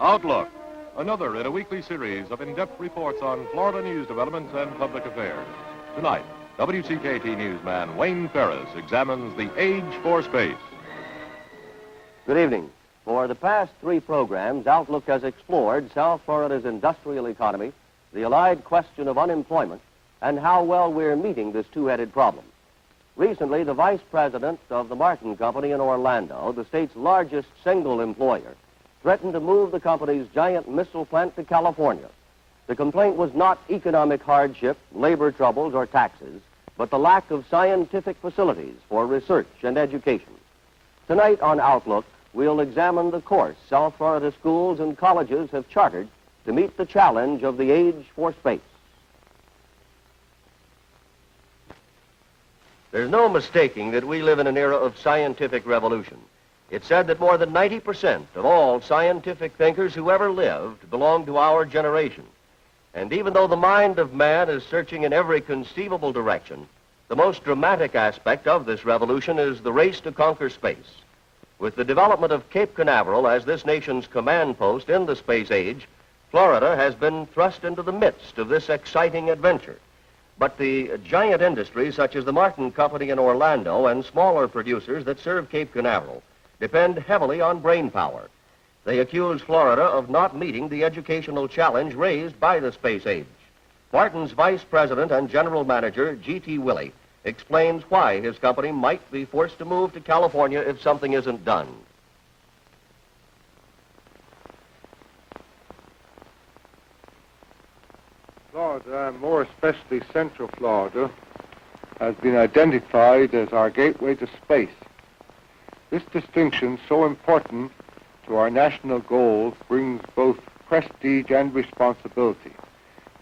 Outlook, another in a weekly series of in-depth reports on Florida news developments and public affairs. Tonight, WCKT newsman Wayne Ferris examines the age for space. Good evening. For the past three programs, Outlook has explored South Florida's industrial economy, the allied question of unemployment, and how well we're meeting this two-headed problem. Recently, the vice president of the Martin Company in Orlando, the state's largest single employer, threatened to move the company's giant missile plant to California. The complaint was not economic hardship, labor troubles, or taxes, but the lack of scientific facilities for research and education. Tonight on Outlook, we'll examine the course South Florida schools and colleges have chartered to meet the challenge of the age for space. There's no mistaking that we live in an era of scientific revolution. It's said that more than 90% of all scientific thinkers who ever lived belong to our generation. And even though the mind of man is searching in every conceivable direction, the most dramatic aspect of this revolution is the race to conquer space. With the development of Cape Canaveral as this nation's command post in the space age, Florida has been thrust into the midst of this exciting adventure. But the giant industries such as the Martin Company in Orlando and smaller producers that serve Cape Canaveral depend heavily on brain power. They accuse Florida of not meeting the educational challenge raised by the space age. Martin's vice president and general manager, G.T. Willey, explains why his company might be forced to move to California if something isn't done. Florida, and more especially Central Florida, has been identified as our gateway to space. This distinction, so important to our national goals, brings both prestige and responsibility,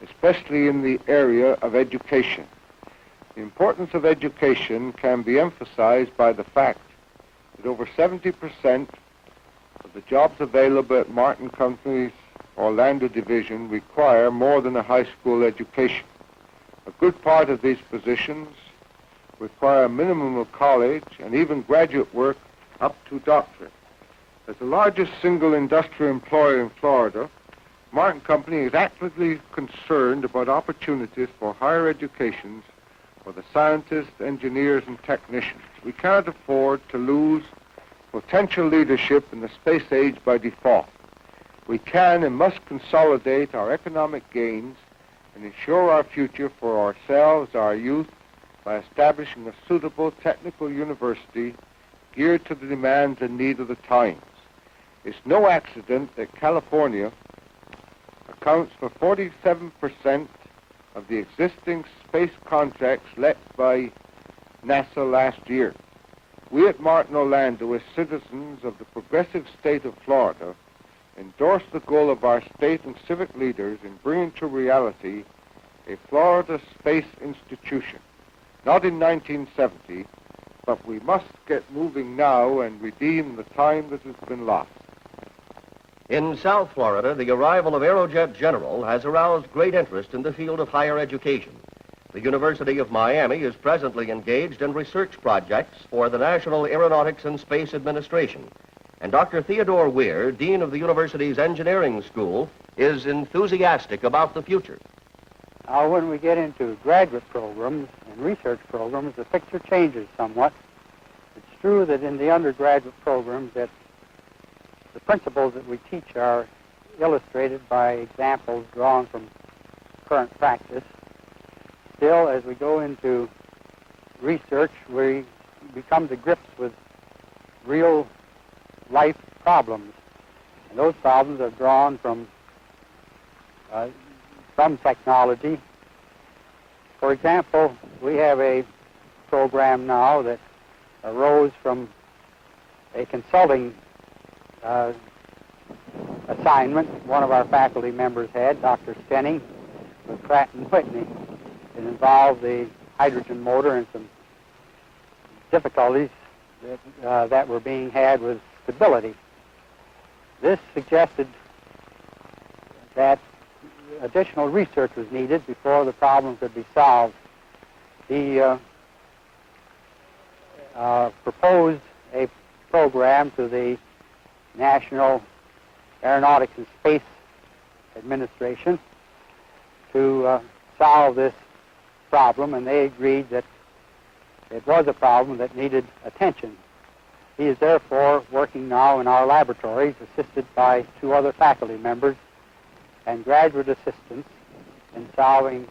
especially in the area of education. The importance of education can be emphasized by the fact that over 70% of the jobs available at Martin Company's Orlando division require more than a high school education. A good part of these positions require a minimum of college and even graduate work up to doctorate. As the largest single industrial employer in Florida, Martin Company is actively concerned about opportunities for higher educations for the scientists, engineers, and technicians. We cannot afford to lose potential leadership in the space age by default. We can and must consolidate our economic gains and ensure our future for ourselves, our youth, by establishing a suitable technical university geared to the demands and needs of the times. It's no accident that California accounts for 47% of the existing space contracts let by NASA last year. We at Martin Orlando, as citizens of the progressive state of Florida, endorse the goal of our state and civic leaders in bringing to reality a Florida Space Institution. Not in 1970, but we must get moving now and redeem the time that has been lost. In South Florida, the arrival of Aerojet General has aroused great interest in the field of higher education. The University of Miami is presently engaged in research projects for the National Aeronautics and Space Administration. And Dr. Theodore Weir, Dean of the university's engineering school, is enthusiastic about the future. Now, when we get into graduate programs and research programs, the picture changes somewhat. It's true that in the undergraduate programs that the principles that we teach are illustrated by examples drawn from current practice. Still, as we go into research, we come to grips with real life problems. And those problems are drawn from technology. For example, we have a program now that arose from a consulting assignment one of our faculty members had, Dr. Stenning, with Pratt & Whitney. It involved the hydrogen motor and some difficulties that were being had with stability. This suggested that additional research was needed before the problem could be solved. He proposed a program to the National Aeronautics and Space Administration to solve this problem, and they agreed that it was a problem that needed attention. He is therefore working now in our laboratories, assisted by 2 other faculty members and graduate assistants in solving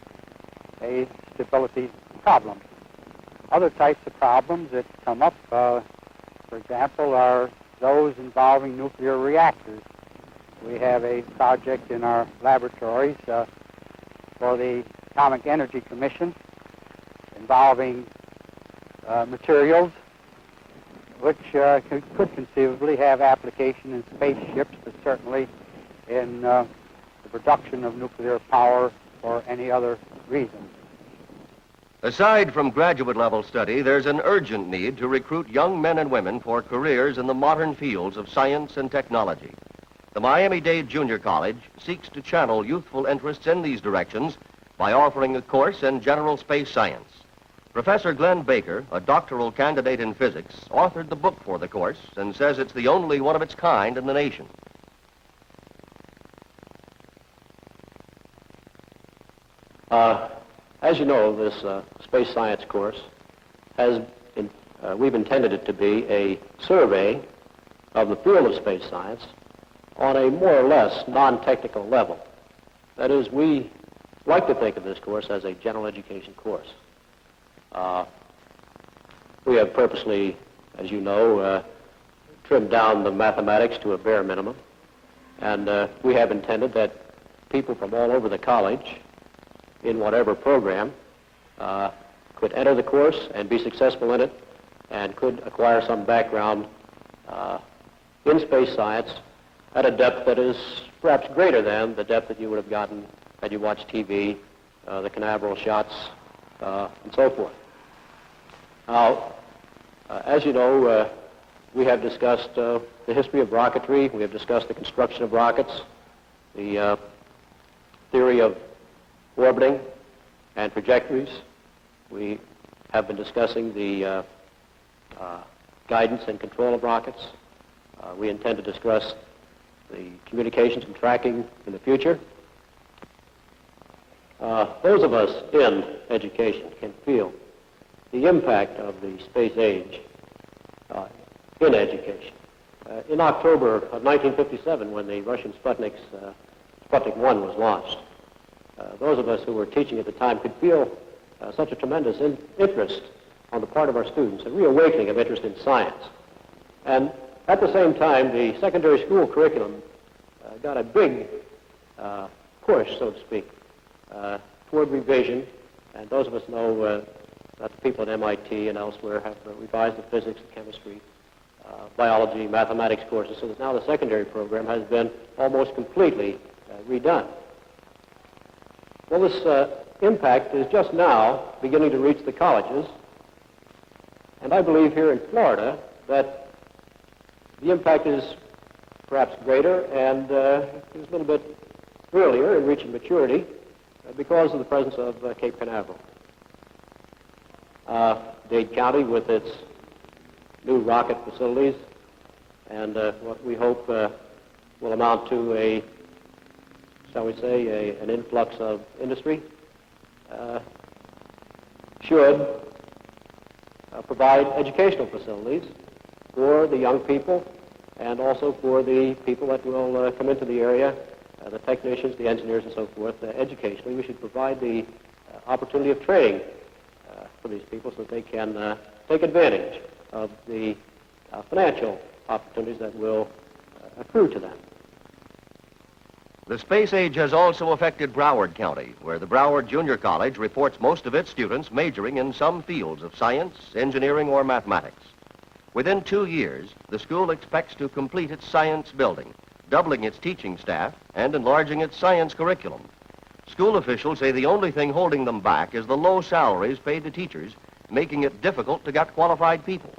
a stability problem. Other types of problems that come up, for example, are those involving nuclear reactors. We have a project in our laboratories for the Atomic Energy Commission involving materials which could conceivably have application in spaceships, but certainly in the production of nuclear power for any other reason. Aside from graduate-level study, there's an urgent need to recruit young men and women for careers in the modern fields of science and technology. The Miami-Dade Junior College seeks to channel youthful interests in these directions by offering a course in general space science. Professor Glenn Baker, a doctoral candidate in physics, authored the book for the course and says it's the only one of its kind in the nation. As you know, this space science course we've intended it to be a survey of the field of space science on a more or less non-technical level. That is, we like to think of this course as a general education course. We have purposely, as you know, trimmed down the mathematics to a bare minimum, and we have intended that people from all over the college, in whatever program, could enter the course and be successful in it, and could acquire some background in space science at a depth that is perhaps greater than the depth that you would have gotten had you watched TV, the Canaveral shots, and so forth. Now, as you know, we have discussed the history of rocketry, we have discussed the construction of rockets, the theory of orbiting and trajectories. We have been discussing the guidance and control of rockets. We intend to discuss the communications and tracking in the future. Those of us in education can feel the impact of the space age in education. In October of 1957, when the Russian Sputnik 1 was launched, those of us who were teaching at the time could feel such a tremendous interest on the part of our students, a reawakening of interest in science. And at the same time, the secondary school curriculum got a big push, so to speak, toward revision. And those of us know that the people at MIT and elsewhere have revised the physics, the chemistry, biology, mathematics courses, so that now the secondary program has been almost completely redone. Well, this impact is just now beginning to reach the colleges, and I believe here in Florida that the impact is perhaps greater and is a little bit earlier in reaching maturity because of the presence of Cape Canaveral. Dade County, with its new rocket facilities and what we hope will amount to a, shall we say, an influx of industry, should provide educational facilities for the young people and also for the people that will come into the area, the technicians, the engineers, and so forth. Educationally, we should provide the opportunity of training for these people so that they can take advantage of the financial opportunities that will accrue to them. The space age has also affected Broward County, where the Broward Junior College reports most of its students majoring in some fields of science, engineering, or mathematics. Within 2 years, the school expects to complete its science building, doubling its teaching staff and enlarging its science curriculum. School officials say the only thing holding them back is the low salaries paid to teachers, making it difficult to get qualified people.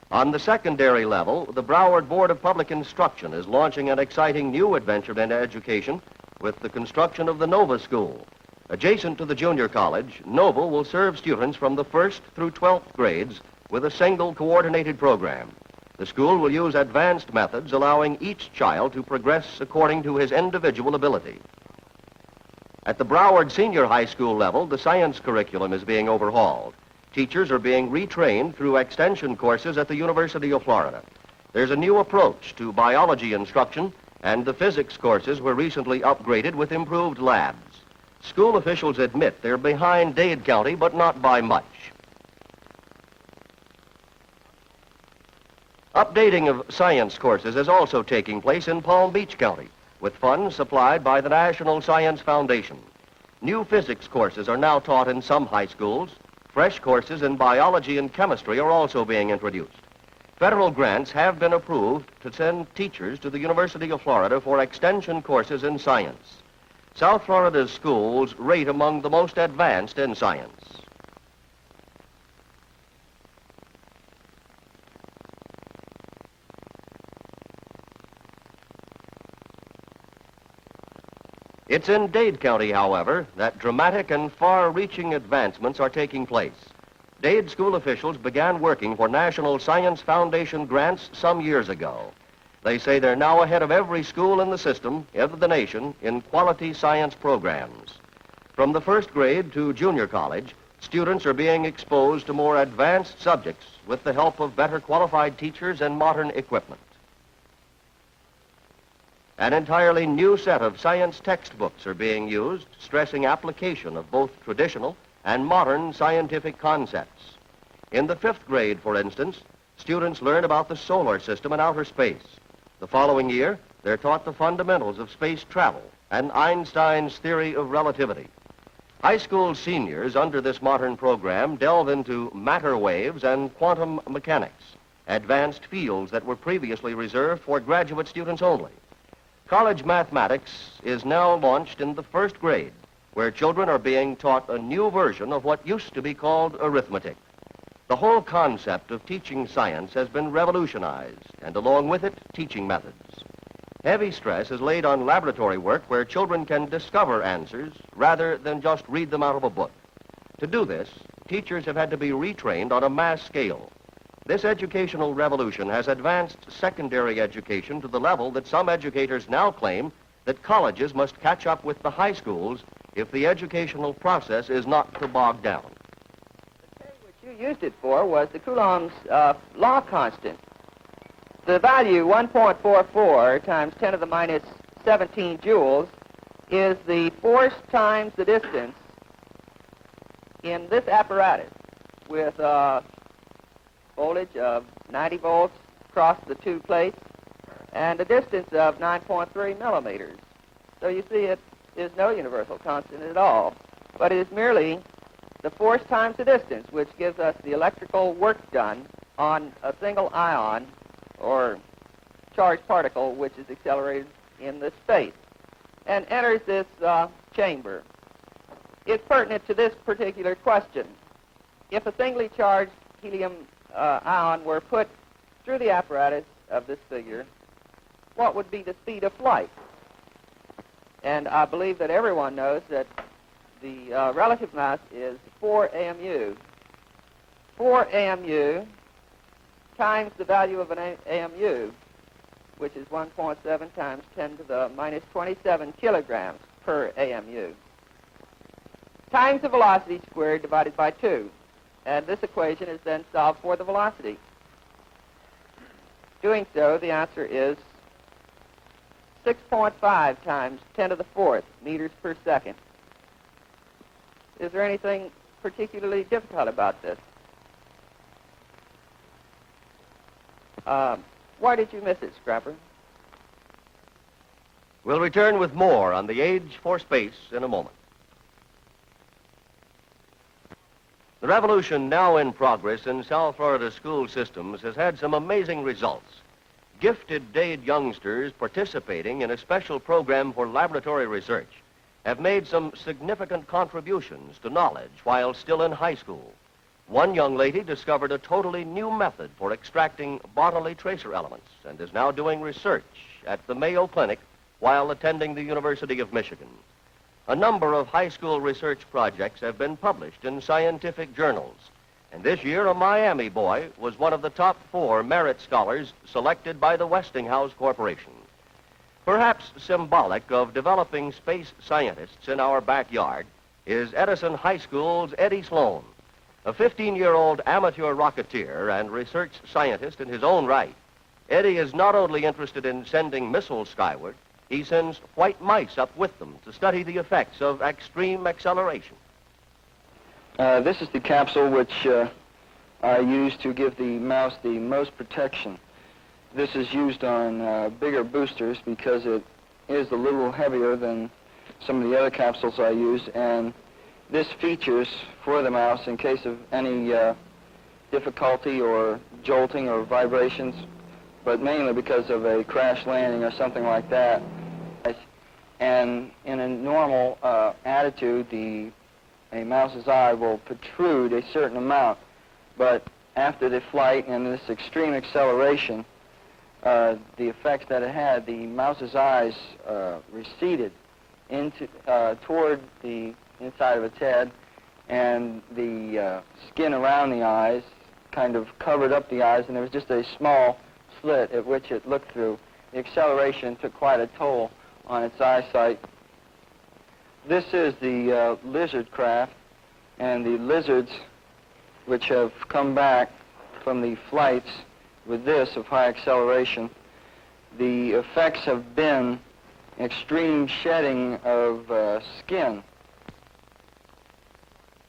On the secondary level, the Broward Board of Public Instruction is launching an exciting new adventure in education with the construction of the Nova School. Adjacent to the junior college, Nova will serve students from the 1st through 12th grades with a single coordinated program. The school will use advanced methods allowing each child to progress according to his individual ability. At the Broward Senior High School level, the science curriculum is being overhauled. Teachers are being retrained through extension courses at the University of Florida. There's a new approach to biology instruction, and the physics courses were recently upgraded with improved labs. School officials admit they're behind Dade County, but not by much. Updating of science courses is also taking place in Palm Beach County, with funds supplied by the National Science Foundation. New physics courses are now taught in some high schools. Fresh courses in biology and chemistry are also being introduced. Federal grants have been approved to send teachers to the University of Florida for extension courses in science. South Florida's schools rate among the most advanced in science. It's in Dade County, however, that dramatic and far-reaching advancements are taking place. Dade school officials began working for National Science Foundation grants some years ago. They say they're now ahead of every school in the system, of the nation, in quality science programs. From the first grade to junior college, students are being exposed to more advanced subjects with the help of better qualified teachers and modern equipment. An entirely new set of science textbooks are being used, stressing application of both traditional and modern scientific concepts. In the 5th grade, for instance, students learn about the solar system and outer space. The following year, they're taught the fundamentals of space travel and Einstein's theory of relativity. High school seniors under this modern program delve into matter waves and quantum mechanics, advanced fields that were previously reserved for graduate students only. College mathematics is now launched in the 1st grade, where children are being taught a new version of what used to be called arithmetic. The whole concept of teaching science has been revolutionized, and along with it, teaching methods. Heavy stress is laid on laboratory work where children can discover answers rather than just read them out of a book. To do this, teachers have had to be retrained on a mass scale. This educational revolution has advanced secondary education to the level that some educators now claim that colleges must catch up with the high schools if the educational process is not to bog down. The K which you used it for was the Coulomb's law constant. The value 1.44 times 10 to the minus 17 joules is the force times the distance in this apparatus with voltage of 90 volts across the two plates and a distance of 9.3 millimeters. So you see it is no universal constant at all, but it is merely the force times the distance, which gives us the electrical work done on a single ion or charged particle which is accelerated in this space and enters this chamber. It's pertinent to this particular question. If a singly charged helium ion were put through the apparatus of this figure, what would be the speed of flight? And I believe that everyone knows that the relative mass is 4 AMU. 4 AMU times the value of an AMU, which is 1.7 times 10 to the minus 27 kilograms per AMU, times the velocity squared divided by 2. And this equation is then solved for the velocity. Doing so, the answer is 6.5 times 10 to the 4th meters per second. Is there anything particularly difficult about this? Why did you miss it, Scrapper? We'll return with more on the age for space in a moment. The revolution now in progress in South Florida school systems has had some amazing results. Gifted Dade youngsters participating in a special program for laboratory research have made some significant contributions to knowledge while still in high school. One young lady discovered a totally new method for extracting bodily tracer elements and is now doing research at the Mayo Clinic while attending the University of Michigan. A number of high school research projects have been published in scientific journals, And this year, a Miami boy was one of the top 4 merit scholars selected by the Westinghouse Corporation. Perhaps symbolic of developing space scientists in our backyard is Edison High School's Eddie Sloan, a 15-year-old amateur rocketeer and research scientist in his own right. Eddie is not only interested in sending missiles skyward, he sends white mice up with them to study the effects of extreme acceleration. This is the capsule which I use to give the mouse the most protection. This is used on bigger boosters because it is a little heavier than some of the other capsules I use, and this features for the mouse in case of any difficulty or jolting or vibrations, but mainly because of a crash landing or something like that. And in a normal attitude, a mouse's eye will protrude a certain amount, but after the flight and this extreme acceleration, the effects that it had, the mouse's eyes receded into toward the inside of its head, and the skin around the eyes kind of covered up the eyes, and there was just a small slit at which it looked through. The acceleration took quite a toll on its eyesight. This is the lizard craft, and the lizards which have come back from the flights with this of high acceleration, the effects have been extreme shedding of skin.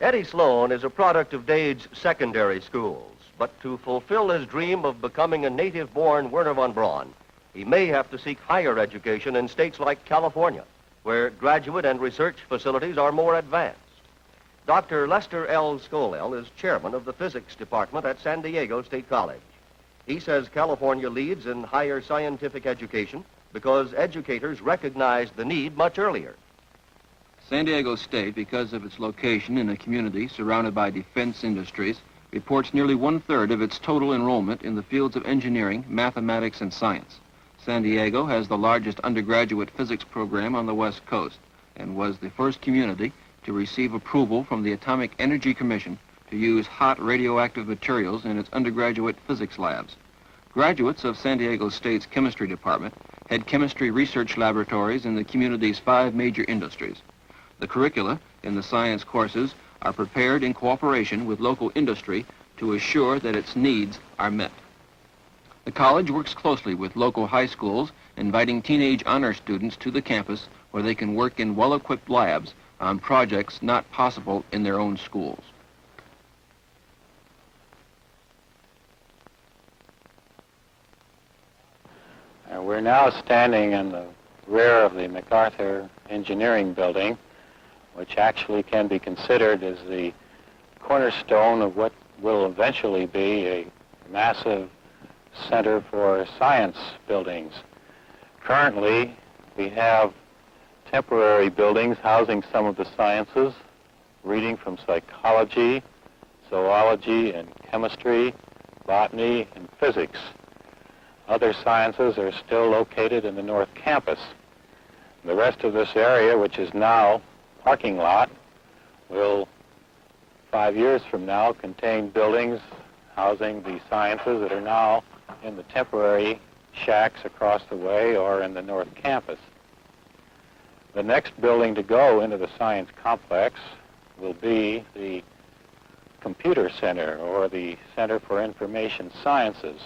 Eddie Sloan is a product of Dade's secondary schools, but to fulfill his dream of becoming a native-born Werner von Braun, he may have to seek higher education in states like California, where graduate and research facilities are more advanced. Dr. Lester L. Scolell is chairman of the physics department at San Diego State College. He says California leads in higher scientific education because educators recognized the need much earlier. San Diego State, because of its location in a community surrounded by defense industries, reports nearly 1/3 of its total enrollment in the fields of engineering, mathematics, and science. San Diego has the largest undergraduate physics program on the West Coast and was the first community to receive approval from the Atomic Energy Commission to use hot radioactive materials in its undergraduate physics labs. Graduates of San Diego State's chemistry department had chemistry research laboratories in the community's 5 major industries. The curricula in the science courses are prepared in cooperation with local industry to assure that its needs are met. The college works closely with local high schools, inviting teenage honor students to the campus where they can work in well-equipped labs on projects not possible in their own schools. We're now standing in the rear of the MacArthur Engineering Building, which actually can be considered as the cornerstone of what will eventually be a massive center for science buildings. Currently, we have temporary buildings housing some of the sciences, reading from psychology, zoology, and chemistry, botany, and physics. Other sciences are still located in the North Campus. The rest of this area, which is now parking lot, will 5 years from now contain buildings housing the sciences that are now in the temporary shacks across the way or in the North Campus. The next building to go into the science complex will be the Computer Center, or the Center for Information Sciences.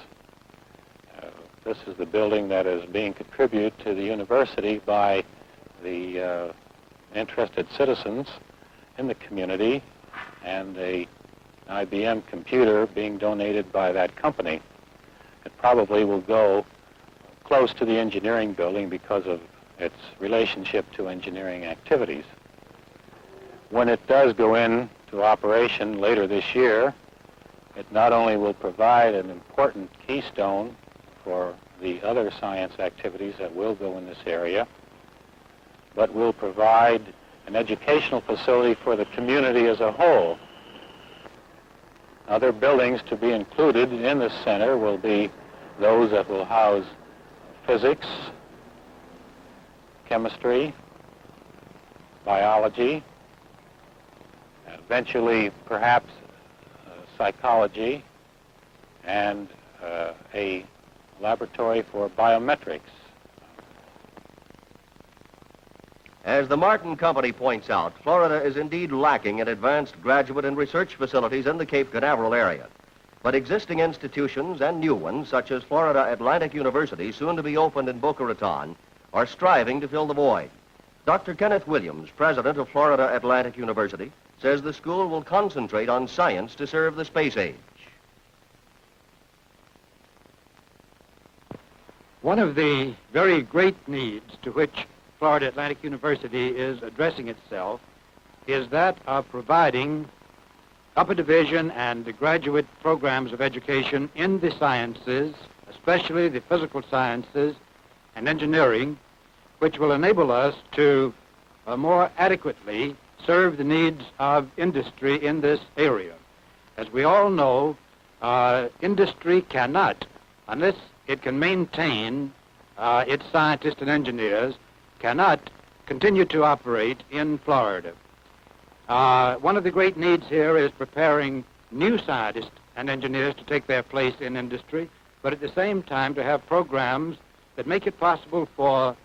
This is the building that is being contributed to the university by the interested citizens in the community, and a IBM computer being donated by that company. It probably will go close to the engineering building because of its relationship to engineering activities. When it does go into operation later this year, it not only will provide an important keystone for the other science activities that will go in this area, but will provide an educational facility for the community as a whole. Other buildings to be included in this center will be those that will house physics, chemistry, biology, eventually perhaps psychology and a laboratory for biometrics. As the Martin Company points out, Florida is indeed lacking in advanced graduate and research facilities in the Cape Canaveral area. But existing institutions and new ones, such as Florida Atlantic University, soon to be opened in Boca Raton, are striving to fill the void. Dr. Kenneth Williams, president of Florida Atlantic University, says the school will concentrate on science to serve the space age. One of the very great needs to which Florida Atlantic University is addressing itself is that of providing upper division and graduate programs of education in the sciences, especially the physical sciences and engineering, which will enable us to more adequately serve the needs of industry in this area. As we all know, industry cannot, unless it can maintain its scientists and engineers, cannot continue to operate in Florida. One of the great needs here is preparing new scientists and engineers to take their place in industry, but at the same time to have programs that make it possible for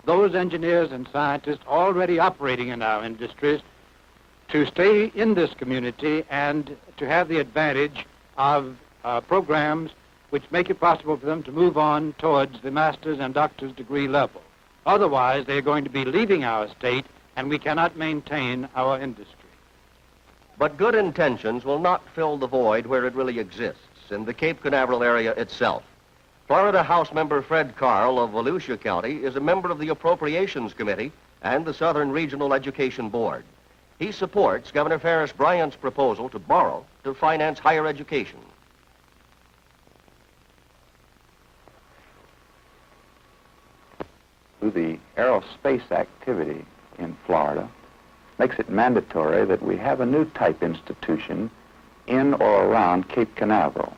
those engineers and scientists already operating in our industries to stay in this community and to have the advantage of programs which make it possible for them to move on towards the master's and doctor's degree level. Otherwise, they're going to be leaving our state, and we cannot maintain our industry. But good intentions will not fill the void where it really exists, in the Cape Canaveral area itself. Florida House member Fred Carl of Volusia County is a member of the Appropriations Committee and the Southern Regional Education Board. He supports Governor Ferris Bryant's proposal to borrow to finance higher education. The aerospace activity in Florida makes it mandatory that we have a new type institution in or around Cape Canaveral.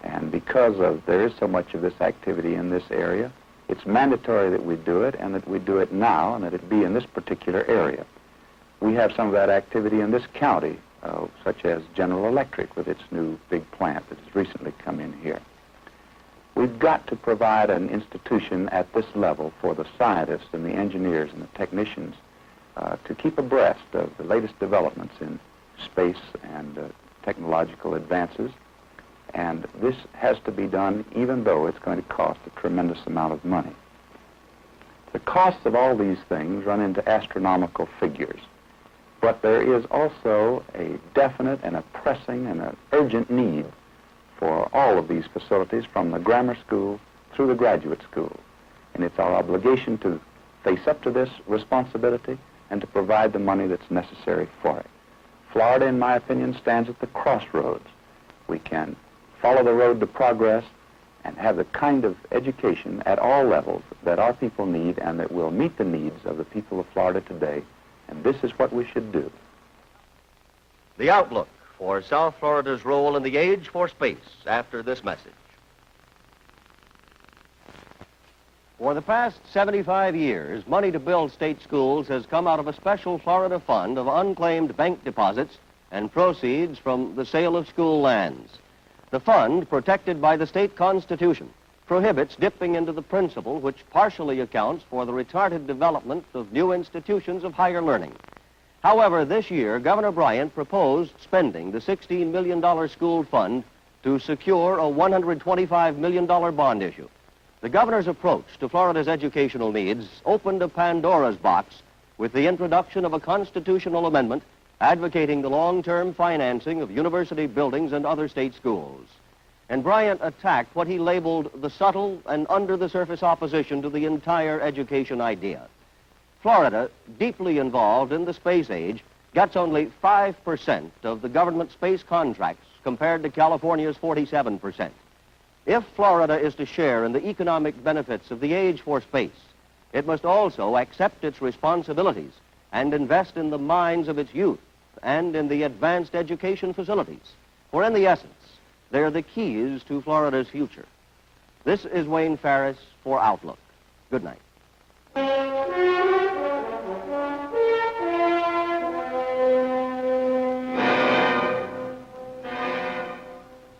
And because there is so much of this activity in this area, it's mandatory that we do it, and that we do it now, and that it be in this particular area. We have some of that activity in this county, such as General Electric with its new big plant that has recently come in here. We've got to provide an institution at this level for the scientists and the engineers and the technicians to keep abreast of the latest developments in space and technological advances. And this has to be done even though it's going to cost a tremendous amount of money. The costs of all these things run into astronomical figures. But there is also a definite and a pressing and an urgent need for all of these facilities, from the grammar school through the graduate school. And it's our obligation to face up to this responsibility and to provide the money that's necessary for it. Florida, in my opinion, stands at the crossroads. We can follow the road to progress and have the kind of education at all levels that our people need and that will meet the needs of the people of Florida today. And this is what we should do. The outlook for South Florida's role in the age for space after this message. For the past 75 years, money to build state schools has come out of a special Florida fund of unclaimed bank deposits and proceeds from the sale of school lands. The fund, protected by the state constitution, prohibits dipping into the principal which partially accounts for the retarded development of new institutions of higher learning. However, this year, Governor Bryant proposed spending the $16 million school fund to secure a $125 million bond issue. The governor's approach to Florida's educational needs opened a Pandora's box with the introduction of a constitutional amendment advocating the long-term financing of university buildings and other state schools. And Bryant attacked what he labeled the subtle and under-the-surface opposition to the entire education idea. Florida, deeply involved in the space age, gets only 5% of the government space contracts compared to California's 47%. If Florida is to share in the economic benefits of the age for space, it must also accept its responsibilities and invest in the minds of its youth and in the advanced education facilities. For in the essence, they're the keys to Florida's future. This is Wayne Ferris for Outlook. Good night.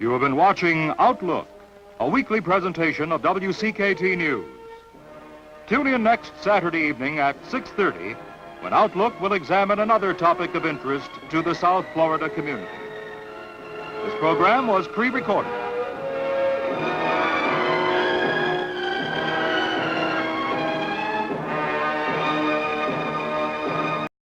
You have been watching Outlook, a weekly presentation of WCKT News. Tune in next Saturday evening at 6:30 when Outlook will examine another topic of interest to the South Florida community. This program was pre-recorded.